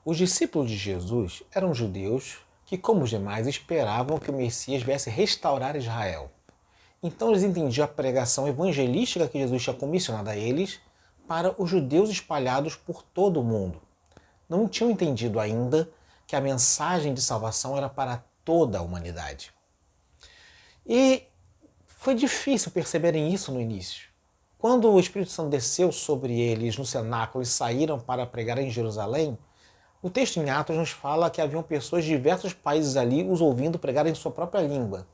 Os discípulos de Jesus eram judeus que, como os demais, esperavam que o Messias viesse restaurar Israel. Então eles entendiam a pregação evangelística que Jesus tinha comissionado a eles para os judeus espalhados por todo o mundo. Não tinham entendido ainda que a mensagem de salvação era para toda a humanidade. E foi difícil perceberem isso no início. Quando o Espírito Santo desceu sobre eles no cenáculo e saíram para pregar em Jerusalém, o texto em Atos nos fala que haviam pessoas de diversos países ali os ouvindo pregar em sua própria língua.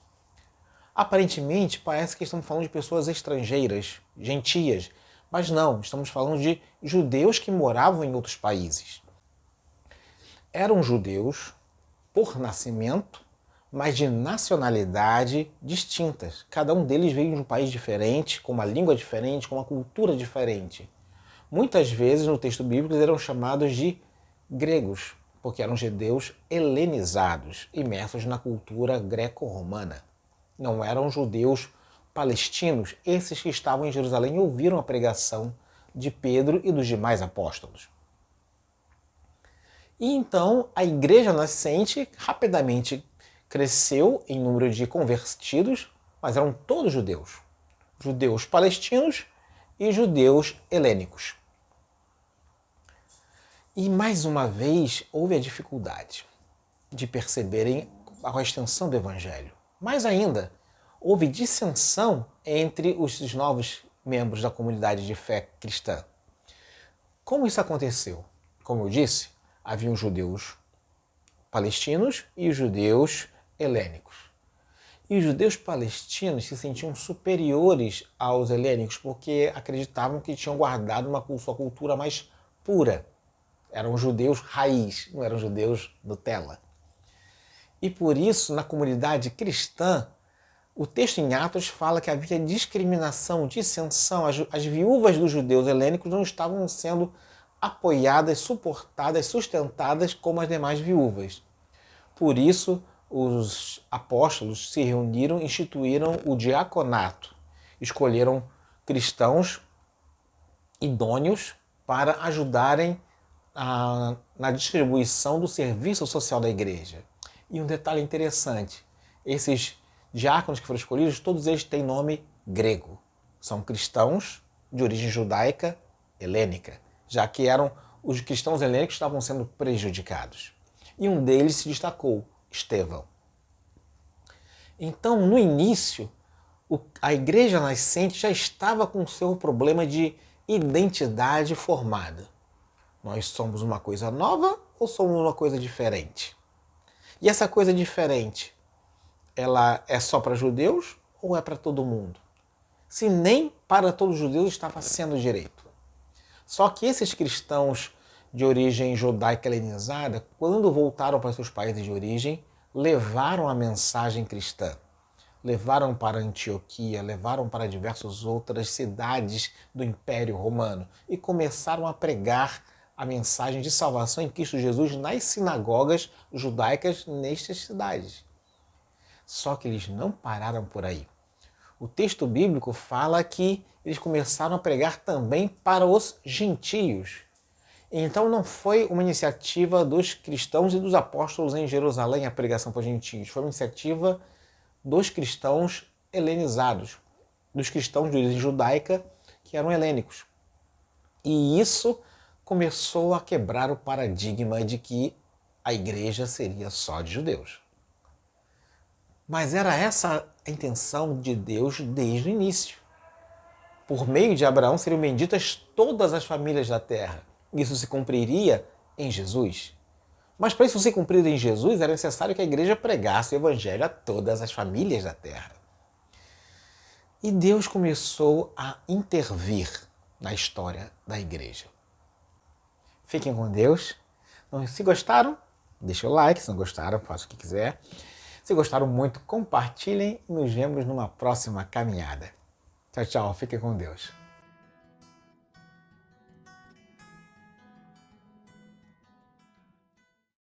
Aparentemente, parece que estamos falando de pessoas estrangeiras, gentias, mas não, estamos falando de judeus que moravam em outros países. Eram judeus por nascimento, mas de nacionalidade distintas. Cada um deles veio de um país diferente, com uma língua diferente, com uma cultura diferente. Muitas vezes no texto bíblico eles eram chamados de gregos, porque eram judeus helenizados, imersos na cultura greco-romana. Não eram judeus palestinos, esses que estavam em Jerusalém e ouviram a pregação de Pedro e dos demais apóstolos. E então a igreja nascente rapidamente cresceu em número de convertidos, mas eram todos judeus. Judeus palestinos e judeus helênicos. E mais uma vez houve a dificuldade de perceberem a extensão do evangelho. Mais ainda, houve dissensão entre os novos membros da comunidade de fé cristã. Como isso aconteceu? Como eu disse, haviam judeus palestinos e os judeus helênicos. E os judeus palestinos se sentiam superiores aos helênicos porque acreditavam que tinham guardado sua cultura mais pura. Eram judeus raiz, não eram judeus Nutella. E por isso, na comunidade cristã, o texto em Atos fala que havia discriminação, dissensão. As viúvas dos judeus helênicos não estavam sendo apoiadas, suportadas, sustentadas como as demais viúvas. Por isso, os apóstolos se reuniram e instituíram o diaconato. Escolheram cristãos idôneos para ajudarem na distribuição do serviço social da igreja. E um detalhe interessante, esses diáconos que foram escolhidos, todos eles têm nome grego. São cristãos de origem judaica helênica, já que os cristãos helênicos estavam sendo prejudicados. E um deles se destacou, Estevão. Então, no início, a igreja nascente já estava com o seu problema de identidade formada. Nós somos uma coisa nova ou somos uma coisa diferente? E essa coisa diferente, ela é só para judeus ou é para todo mundo? Se nem para todos os judeus estava sendo direito. Só que esses cristãos de origem judaica helenizada, quando voltaram para seus países de origem, levaram a mensagem cristã. Levaram para Antioquia, levaram para diversas outras cidades do Império Romano e começaram a pregar a mensagem de salvação em Cristo Jesus nas sinagogas judaicas nestas cidades. Só que eles não pararam por aí. O texto bíblico fala que eles começaram a pregar também para os gentios. Então não foi uma iniciativa dos cristãos e dos apóstolos em Jerusalém a pregação para os gentios. Foi uma iniciativa dos cristãos helenizados, dos cristãos de origem judaica que eram helênicos. E isso começou a quebrar o paradigma de que a igreja seria só de judeus. Mas era essa a intenção de Deus desde o início. Por meio de Abraão seriam benditas todas as famílias da terra. Isso se cumpriria em Jesus. Mas para isso se cumprir em Jesus, era necessário que a igreja pregasse o evangelho a todas as famílias da terra. E Deus começou a intervir na história da igreja. Fiquem com Deus. Se gostaram, deixa o like. Se não gostaram, faça o que quiser. Se gostaram muito, compartilhem e nos vemos numa próxima caminhada. Tchau, tchau. Fiquem com Deus.